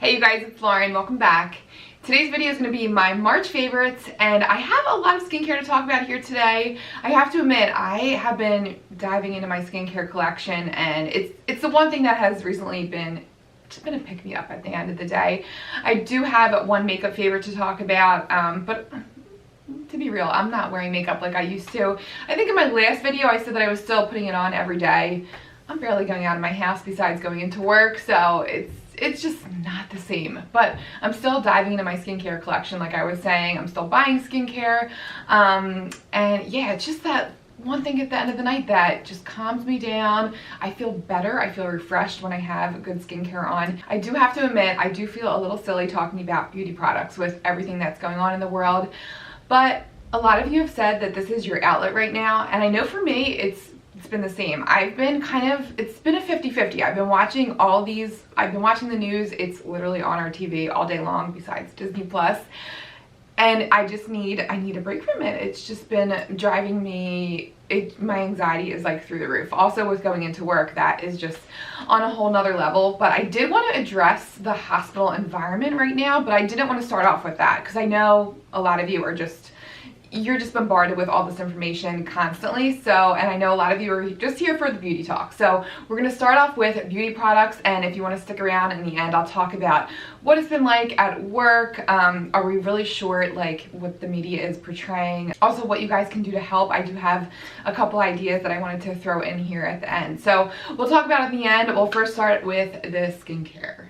Hey you guys, it's Lauren. Welcome back. Today's video is going to be my March favorites, and I have a lot of skincare to talk about here today. I have to admit, I have been diving into my skincare collection, and it's the one thing that has recently been just been a pick-me-up at the end of the day. I do have one makeup favorite to talk about, but to be real, I'm not wearing makeup like I used to. I think in my last video I said that I was still putting it on every day. I'm barely going out of my house besides going into work, so it's just not the same. But I'm still diving into my skincare collection like I was saying. I'm still buying skincare. And yeah, it's just that one thing at the end of the night that just calms me down. I feel better. I feel refreshed when I have good skincare on. I do have to admit, I do feel a little silly talking about beauty products with everything that's going on in the world. But a lot of you have said that this is your outlet right now. And I know for me, it's been the same. I've been it's been a 50-50. I've been watching the news. It's literally on our TV all day long besides Disney Plus. And I need a break from it. It's just been driving me, my anxiety is like through the roof. Also with going into work, that is just on a whole nother level. But I did want to address the hospital environment right now, but I didn't want to start off with that because I know a lot of you are you're just bombarded with all this information constantly. So, and I know a lot of you are just here for the beauty talk. So we're going to start off with beauty products. And if you want to stick around in the end, I'll talk about what it's been like at work. Are we really short, like what the media is portraying? Also what you guys can do to help. I do have a couple ideas that I wanted to throw in here at the end. So we'll talk about it at the end. We'll first start with the skincare.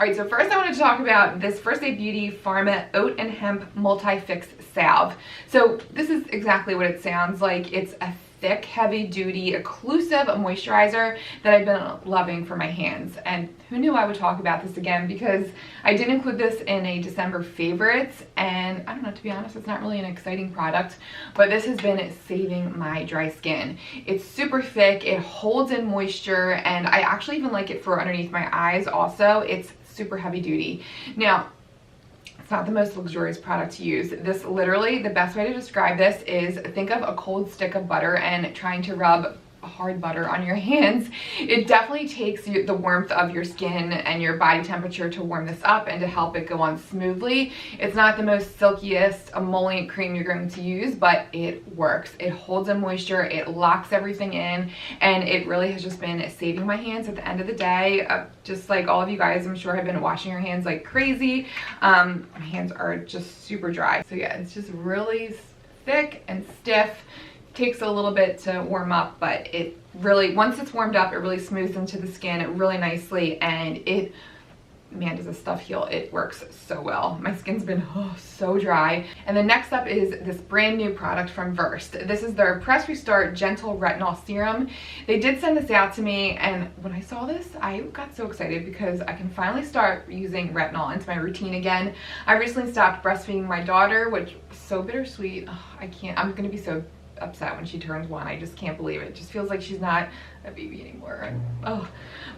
Alright, so first I wanted to talk about this First Aid Beauty Pharma Oat and Hemp Multi-Fix Salve. So this is exactly what it sounds like. It's a thick, heavy-duty, occlusive moisturizer that I've been loving for my hands. And who knew I would talk about this again, because I did include this in a December favorites, and I don't know, to be honest, it's not really an exciting product, but this has been saving my dry skin. It's super thick, it holds in moisture, and I actually even like it for underneath my eyes also. It's super heavy duty. Now, it's not the most luxurious product to use. This literally, the best way to describe this is think of a cold stick of butter and trying to rub hard butter on your hands. It definitely takes the warmth of your skin and your body temperature to warm this up and to help it go on smoothly. It's not the most silkiest emollient cream you're going to use, but it works. It holds in moisture, it locks everything in, and it really has just been saving my hands at the end of the day. Just like all of you guys, I'm sure, have been washing your hands like crazy. My hands are just super dry. So yeah, it's just really thick and stiff. Takes a little bit to warm up, but it really, once it's warmed up, it really smooths into the skin really nicely, and it, man, does this stuff heal. It works so well. My skin's been so dry. And then next up is this brand new product from Versed. This is their Press Restart Gentle Retinol Serum. They did send this out to me, and when I saw this, I got so excited because I can finally start using retinol into my routine again. I recently stopped breastfeeding my daughter, which was so bittersweet. I'm gonna be so upset when she turns 1. I just can't believe it. It just feels like she's not a baby anymore.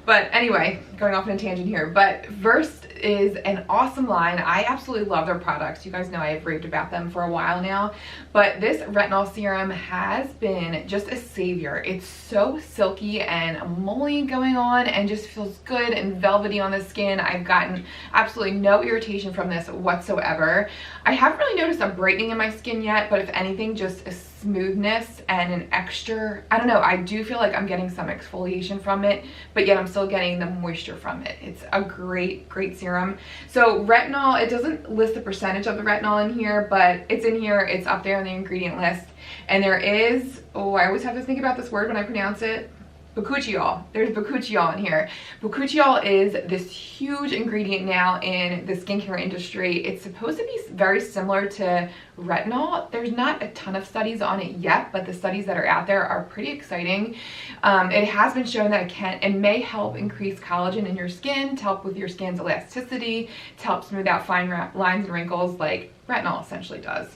But anyway, going off on a tangent here, but Versed is an awesome line. I absolutely love their products. You guys know I've raved about them for a while now, but this retinol serum has been just a savior. It's so silky and emollient going on and just feels good and velvety on the skin. I've gotten absolutely no irritation from this whatsoever. I haven't really noticed a brightening in my skin yet, but if anything, just a smoothness and an extra, I don't know, I do feel like I'm getting some exfoliation from it, but yet I'm still getting the moisture from it. It's a great serum. So retinol, it doesn't list the percentage of the retinol in here, but it's in here, it's up there on the ingredient list. And there is, I always have to think about this word when I pronounce it, bakuchiol. There's bakuchiol in here. Bakuchiol is this huge ingredient now in the skincare industry. It's supposed to be very similar to retinol. There's not a ton of studies on it yet, but the studies that are out there are pretty exciting. It has been shown that it may help increase collagen in your skin, to help with your skin's elasticity, to help smooth out fine lines and wrinkles like retinol essentially does.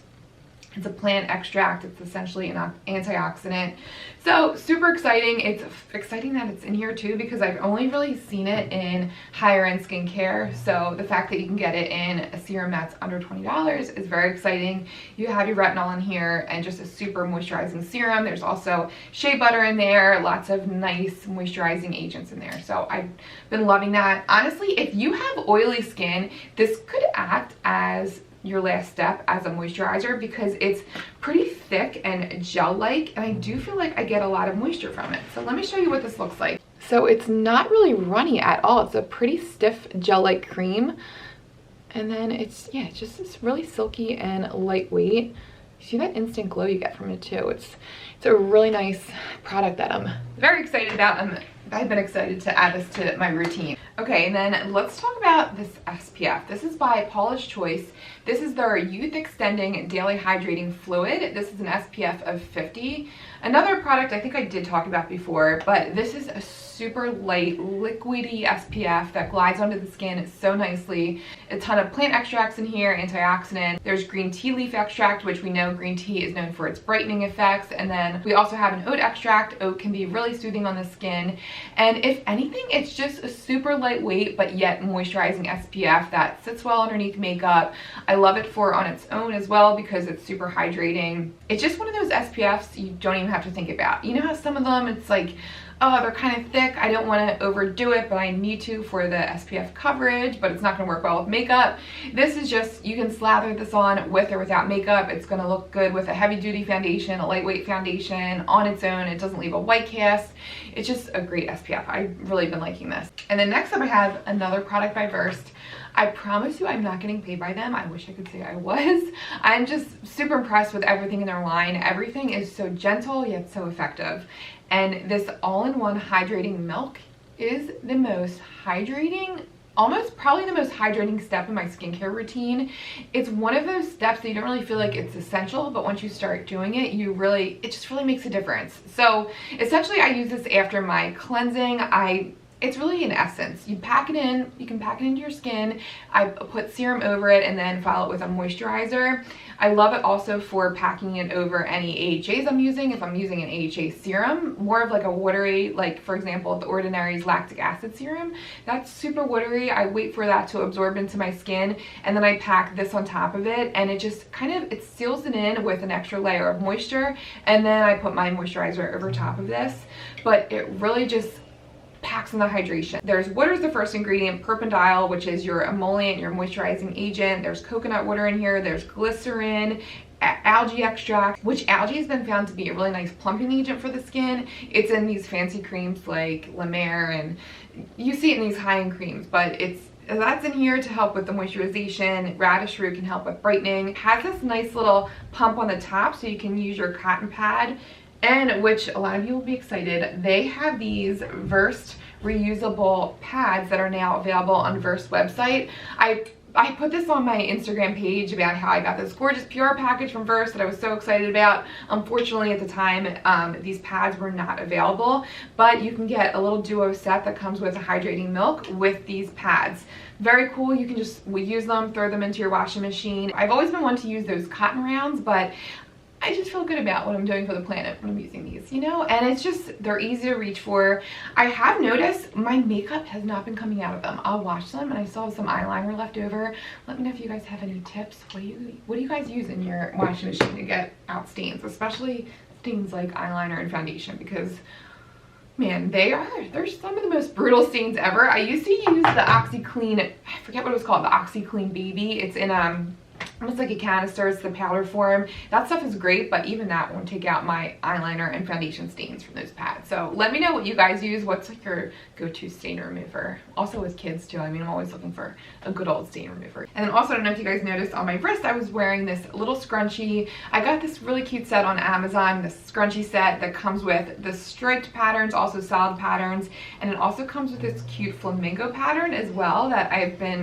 It's a plant extract. It's essentially an antioxidant. So super exciting. It's exciting that it's in here too, because I've only really seen it in higher end skincare. So the fact that you can get it in a serum that's under $20 is very exciting. You have your retinol in here and just a super moisturizing serum. There's also shea butter in there, lots of nice moisturizing agents in there. So I've been loving that. Honestly, if you have oily skin, this could act as your last step as a moisturizer, because it's pretty thick and gel-like, and I do feel like I get a lot of moisture from it. So let me show you what this looks like. So it's not really runny at all. It's a pretty stiff gel-like cream, and then it's just this really silky and lightweight. You see that instant glow you get from it too. It's a really nice product that I'm very excited about. I've been excited to add this to my routine. Okay, and then let's talk about this SPF. This is by Paula's Choice. This is their Youth Extending Daily Hydrating Fluid. This is an SPF of 50. Another product I think I did talk about before, but this is a super light, liquidy SPF that glides onto the skin so nicely. A ton of plant extracts in here, antioxidant. There's green tea leaf extract, which we know green tea is known for its brightening effects. And then we also have an oat extract. Oat can be really soothing on the skin. And if anything, it's just a super lightweight but yet moisturizing SPF that sits well underneath makeup. I love it for on its own as well because it's super hydrating. It's just one of those SPFs you don't even have to think about. You know how some of them, it's like, oh, they're kind of thick, I don't want to overdo it, but I need to for the SPF coverage, but it's not going to work well with makeup. This is just, you can slather this on with or without makeup. It's going to look good with a heavy duty foundation, a lightweight foundation on its own. It doesn't leave a white cast. It's just a great SPF. I've really been liking this. And then next up I have another product by Versed. I promise you I'm not getting paid by them. I wish I could say I was. I'm just super impressed with everything in their line. Everything is so gentle yet so effective. And this all-in-one hydrating milk is the most hydrating, almost probably the most hydrating step in my skincare routine. It's one of those steps that you don't really feel like it's essential, but once you start doing it, it just really makes a difference. So essentially I use this after my cleansing. It's really an essence. You pack it in, you can pack it into your skin. I put serum over it and then follow it with a moisturizer. I love it also for packing it over any AHAs I'm using. If I'm using an AHA serum, more of like a watery, like for example, the Ordinary's lactic acid serum, that's super watery. I wait for that to absorb into my skin and then I pack this on top of it, and it just kind of, it seals it in with an extra layer of moisture, and then I put my moisturizer over top of this. But it really just packs in the hydration. There's water is the first ingredient, Perpendile, which is your emollient, your moisturizing agent. There's coconut water in here. There's glycerin, algae extract, which algae has been found to be a really nice plumping agent for the skin. It's in these fancy creams like La Mer, and you see it in these high-end creams, but that's in here to help with the moisturization. Radish root can help with brightening. It has this nice little pump on the top so you can use your cotton pad. And which a lot of you will be excited, they have these Versed reusable pads that are now available on Versed website. I put this on my Instagram page about how I got this gorgeous PR package from Versed that I was so excited about. Unfortunately at the time, these pads were not available, but you can get a little duo set that comes with a hydrating milk with these pads. Very cool. You can just use them, throw them into your washing machine. I've always been one to use those cotton rounds, but I just feel good about what I'm doing for the planet when I'm using these, you know? And it's just, they're easy to reach for. I have noticed my makeup has not been coming out of them. I'll wash them and I still have some eyeliner left over. Let me know if you guys have any tips. What do you guys use in your washing machine to get out stains, especially stains like eyeliner and foundation? Because man, they're some of the most brutal stains ever. I used to use the OxyClean, I forget what it was called, the OxyClean Baby. It's in almost like a canister. It's the powder form. That stuff is great, but even that won't take out my eyeliner and foundation stains from those pads. So let me know what you guys use. What's like your go-to stain remover? Also with kids too. I mean, I'm always looking for a good old stain remover. And then also, I don't know if you guys noticed on my wrist, I was wearing this little scrunchie. I got this really cute set on Amazon, this scrunchie set that comes with the striped patterns, also solid patterns, and it also comes with this cute flamingo pattern as well that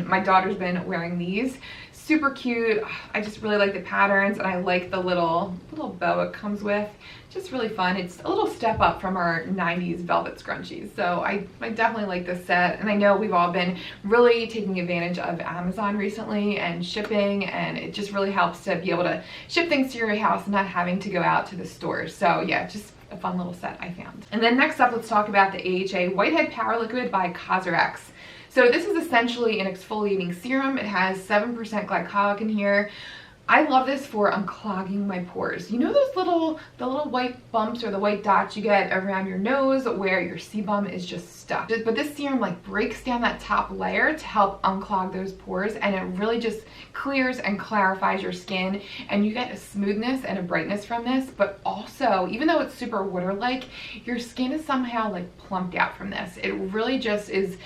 my daughter's been wearing these. Super cute. I just really like the patterns, and I like the little bow it comes with. Just really fun. It's a little step up from our 90s velvet scrunchies. So I definitely like this set, and I know we've all been really taking advantage of Amazon recently and shipping, and it just really helps to be able to ship things to your house and not having to go out to the stores. So yeah, just a fun little set I found. And then next up, let's talk about the AHA Whitehead Power Liquid by Cazzo Axe. So this is essentially an exfoliating serum. It has 7% glycolic in here. I love this for unclogging my pores. You know those the little white bumps or the white dots you get around your nose where your sebum is just stuck? But this serum like breaks down that top layer to help unclog those pores, and it really just clears and clarifies your skin, and you get a smoothness and a brightness from this. But also, even though it's super water-like, your skin is somehow like plumped out from this. It really just is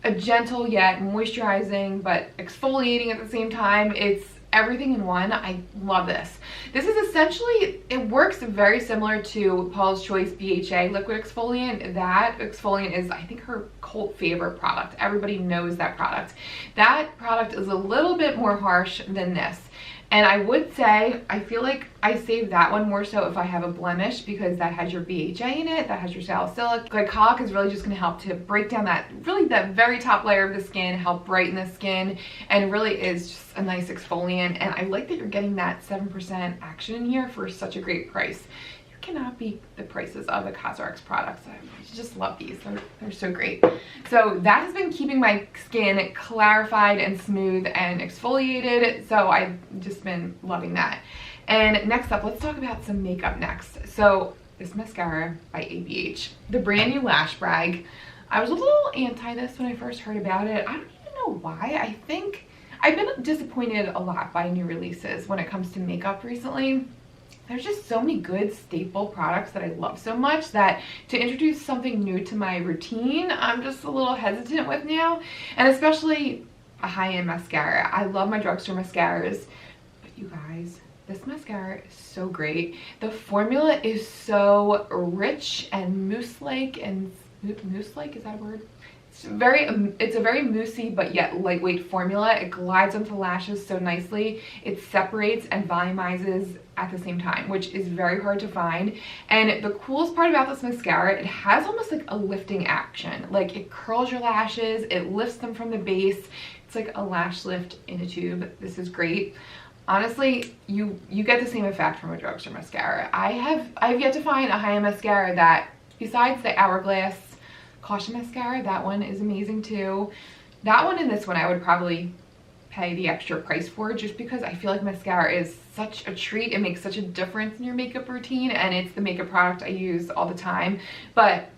a gentle yet moisturizing but exfoliating at the same time. It's everything in one. I love this. This is essentially, it works very similar to Paula's Choice BHA liquid exfoliant. That exfoliant is, I think, her cult favorite product. Everybody knows that product. That product is a little bit more harsh than this. And I would say, I feel like I save that one more so if I have a blemish, because that has your BHA in it, that has your salicylic. Glycolic is really just gonna help to break down that very top layer of the skin, help brighten the skin, and really is just a nice exfoliant. And I like that you're getting that 7% action in here for such a great price. Cannot beat the prices of the Cazzo Axe products. I just love these. They're so great. So that has been keeping my skin clarified and smooth and exfoliated. So I've just been loving that. And next up, let's talk about some makeup next. So this mascara by ABH, the brand new Lash Bragg. I was a little anti this when I first heard about it. I don't even know why. I think I've been disappointed a lot by new releases when it comes to makeup recently. There's just so many good staple products that I love so much that to introduce something new to my routine, I'm just a little hesitant with now. And especially a high-end mascara. I love my drugstore mascaras, but you guys, this mascara is so great. The formula is so rich and mousse-like, and mousse-like, is that a word? It's a very moussey but yet lightweight formula. It glides onto lashes so nicely. It separates and volumizes at the same time, which is very hard to find. And the coolest part about this mascara, it has almost like a lifting action. Like it curls your lashes, it lifts them from the base. It's like a lash lift in a tube. This is great. Honestly, you get the same effect from a drugstore mascara. I've yet to find a high-end mascara that, besides the Hourglass Caution mascara, that one is amazing too. That one and this one I would probably pay the extra price for, just because I feel like mascara is such a treat. It makes such a difference in your makeup routine, and it's the makeup product I use all the time. But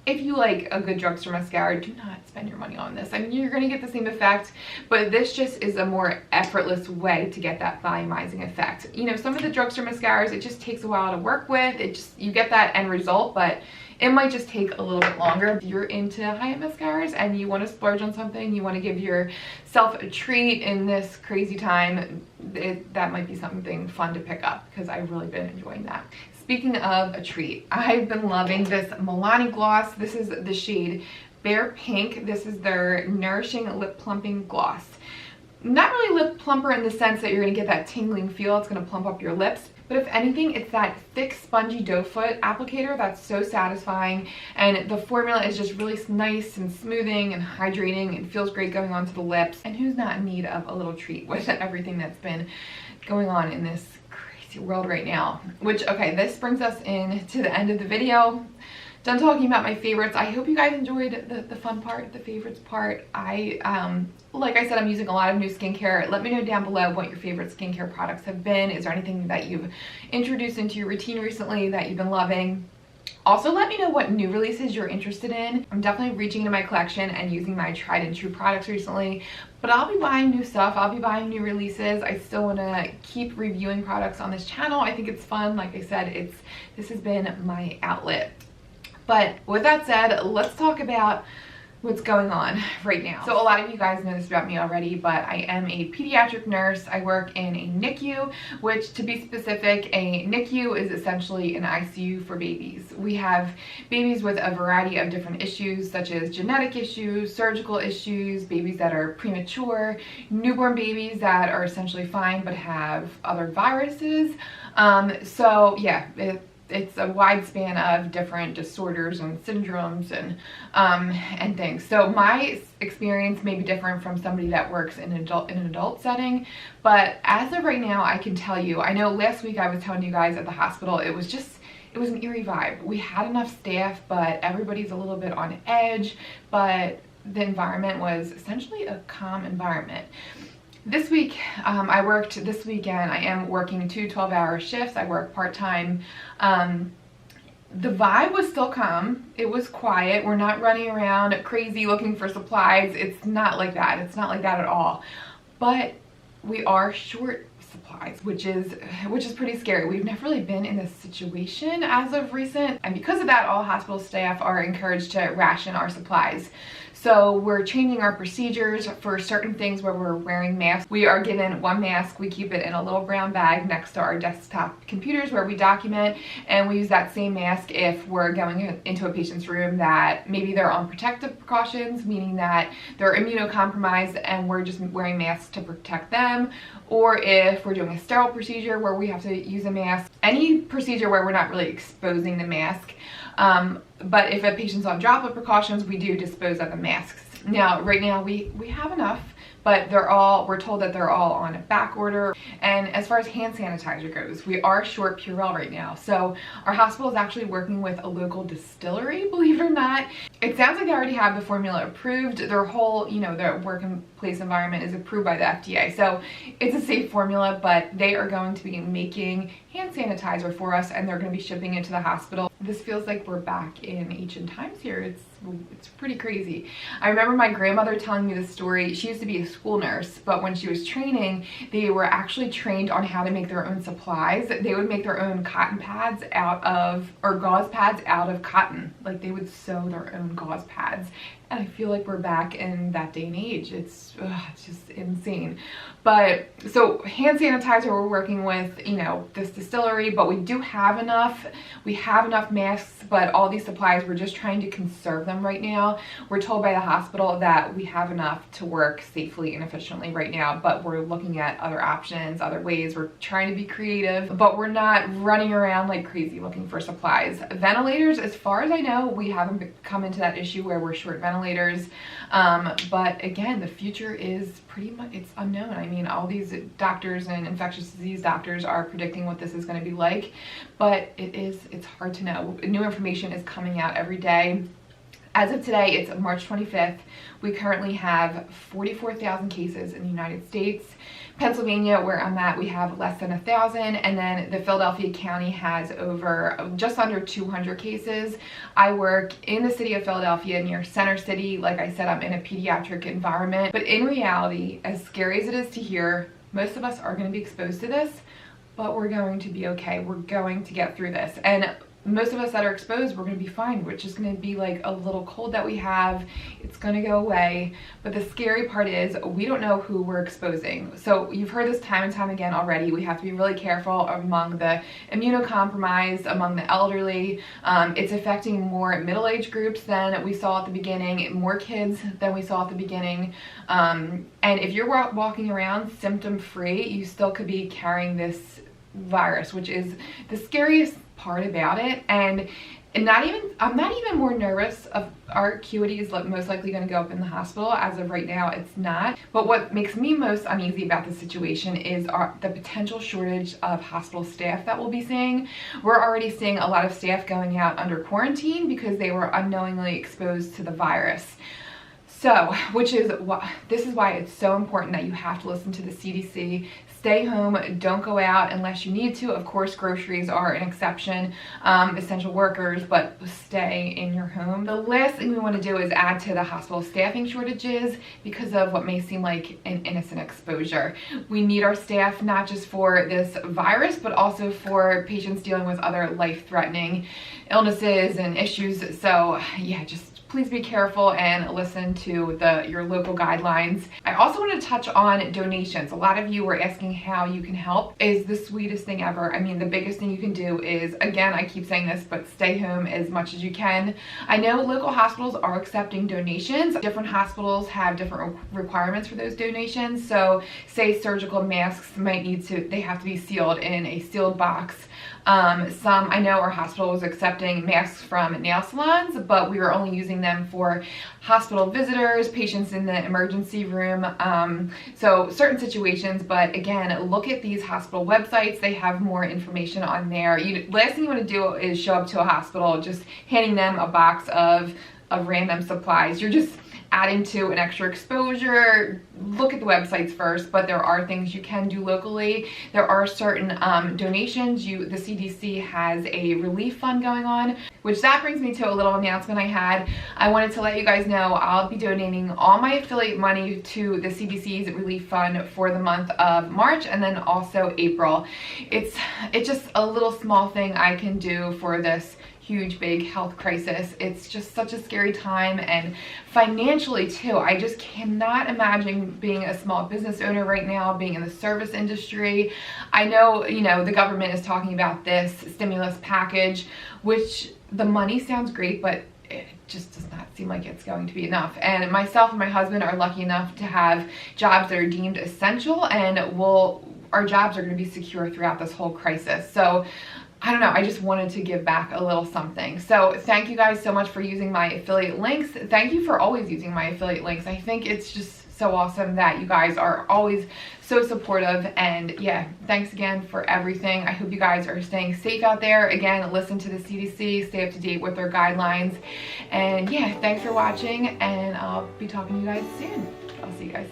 if you like a good drugstore mascara, do not spend your money on this. I mean, you're gonna get the same effect, but this just is a more effortless way to get that volumizing effect. You know, some of the drugstore mascaras, it just takes a while to work with. You get that end result, but it might just take a little bit longer. If you're into high-end mascaras and you want to splurge on something, you want to give yourself a treat in this crazy time, that might be something fun to pick up, because I've really been enjoying that. Speaking of a treat, I've been loving this Milani gloss. This is the shade Bare Pink. This is their Nourishing Lip Plumping Gloss. Not really lip plumper in the sense that you're going to get that tingling feel. It's going to plump up your lips. But if anything, it's that thick, spongy doe foot applicator that's so satisfying. And the formula is just really nice and smoothing and hydrating. It feels great going onto the lips. And who's not in need of a little treat with everything that's been going on in this crazy world right now? Which, okay, this brings us in to the end of the video. Done talking about my favorites. I hope you guys enjoyed the fun part, the favorites part. Like I said, I'm using a lot of new skincare. Let me know down below what your favorite skincare products have been. Is there anything that you've introduced into your routine recently that you've been loving? Also, let me know what new releases you're interested in. I'm definitely reaching into my collection and using my tried and true products recently, but I'll be buying new stuff. I'll be buying new releases. I still want to keep reviewing products on this channel. I think it's fun. Like I said, this has been my outlet. But with that said, let's talk about what's going on right now. So a lot of you guys know this about me already, but I am a pediatric nurse. I work in a NICU, which, to be specific, a NICU is essentially an ICU for babies. We have babies with a variety of different issues, such as genetic issues, surgical issues, babies that are premature, newborn babies that are essentially fine but have other viruses. So yeah, it's a wide span of different disorders and syndromes and things. So my experience may be different from somebody that works in an adult setting, but as of right now, I can tell you, I know last week I was telling you guys at the hospital, it was an eerie vibe. We had enough staff, but everybody's a little bit on edge, but the environment was essentially a calm environment. This week, this weekend, I am working 2 12-hour shifts. I work part-time. The vibe was still calm. It was quiet. We're not running around crazy looking for supplies. It's not like that. It's not like that at all. But we are short supplies, which is pretty scary. We've never really been in this situation as of recent. And because of that, all hospital staff are encouraged to ration our supplies. So we're changing our procedures for certain things where we're wearing masks. We are given one mask. We keep it in a little brown bag next to our desktop computers where we document, and we use that same mask if we're going into a patient's room that maybe they're on protective precautions, meaning that they're immunocompromised and we're just wearing masks to protect them, or if we're doing a sterile procedure where we have to use a mask. Any procedure where we're not really exposing the mask. But if a patient's on droplet precautions, we do dispose of the masks. Now, right now we have enough, but we're told that they're all on a back order. And as far as hand sanitizer goes, we are short Purell right now. So our hospital is actually working with a local distillery, believe it or not. It sounds like they already have the formula approved. Their whole, their workplace environment is approved by the FDA. So it's a safe formula, but they are going to be making hand sanitizer for us, and they're going to be shipping it to the hospital. This feels like we're back in ancient times here. It's pretty crazy. I remember my grandmother telling me this story. She used to be a school nurse, but when she was training, they were actually trained on how to make their own supplies. They would make their own cotton pads or gauze pads out of cotton. Like, they would sew their own gauze pads. And I feel like we're back in that day and age. It's just insane. But so hand sanitizer, we're working with, this distillery, but we do have enough. We have enough masks, but all these supplies, we're just trying to conserve them right now. We're told by the hospital that we have enough to work safely and efficiently right now, but we're looking at other options, other ways. We're trying to be creative, but we're not running around like crazy looking for supplies. Ventilators, as far as I know, we haven't come into that issue where we're short ventilators. But again, the future is pretty much, it's unknown. I mean, all these doctors and infectious disease doctors are predicting what this is going to be like, but it's hard to know. New information is coming out every day. As of today, it's March 25th. We currently have 44,000 cases in the United States. Pennsylvania, where I'm at, we have less than 1,000, and then the Philadelphia County has just under 200 cases. I work in the city of Philadelphia near Center City. Like I said, I'm in a pediatric environment, but in reality, as scary as it is to hear, most of us are going to be exposed to this, but we're going to be okay. We're going to get through this. And most of us that are exposed, we're going to be fine. We're just going to be like a little cold that we have. It's going to go away. But the scary part is we don't know who we're exposing. So you've heard this time and time again already. We have to be really careful among the immunocompromised, among the elderly. It's affecting more middle-aged groups than we saw at the beginning, more kids than we saw at the beginning. And if you're walking around symptom-free, you still could be carrying this virus, which is the scariest part about it. And I'm not even more nervous of our acuity is most likely going to go up in the hospital. As of right now, it's not. But what makes me most uneasy about the situation is the potential shortage of hospital staff that we'll be seeing. We're already seeing a lot of staff going out under quarantine because they were unknowingly exposed to the virus. So, this is why it's so important that you have to listen to the CDC. Stay home, don't go out unless you need to. Of course, groceries are an exception, essential workers, but stay in your home. The last thing we want to do is add to the hospital staffing shortages because of what may seem like an innocent exposure. We need our staff not just for this virus, but also for patients dealing with other life-threatening illnesses and issues. So yeah, just please be careful and listen to your local guidelines. I also want to touch on donations. A lot of you were asking how you can help. Is the sweetest thing ever. I mean, the biggest thing you can do is, again, I keep saying this, but stay home as much as you can. I know local hospitals are accepting donations. Different hospitals have different requirements for those donations. So say surgical masks they have to be sealed in a sealed box. Some, I know our hospital was accepting masks from nail salons, but we were only using them for hospital visitors, patients in the emergency room, so certain situations. But again, look at these hospital websites. They have more information on there. Last thing you want to do is show up to a hospital just handing them a box of random supplies. You're just adding to an extra exposure. Look at the websites first, but there are things you can do locally. There are certain donations. The CDC has a relief fund going on, which that brings me to a little announcement I had. I wanted to let you guys know I'll be donating all my affiliate money to the CDC's relief fund for the month of March and then also April. It's just a little small thing I can do for this huge big health crisis. It's just such a scary time, and financially too. I just cannot imagine being a small business owner right now, being in the service industry. I know, the government is talking about this stimulus package, which the money sounds great, but it just does not seem like it's going to be enough. And myself and my husband are lucky enough to have jobs that are deemed essential, and our jobs are going to be secure throughout this whole crisis. So I don't know, I just wanted to give back a little something. So thank you guys so much for using my affiliate links. Thank you for always using my affiliate links. I think it's just so awesome that you guys are always so supportive. And yeah, thanks again for everything. I hope you guys are staying safe out there. Again, listen to the CDC, stay up to date with their guidelines. And yeah, thanks for watching, and I'll be talking to you guys soon. I'll see you guys.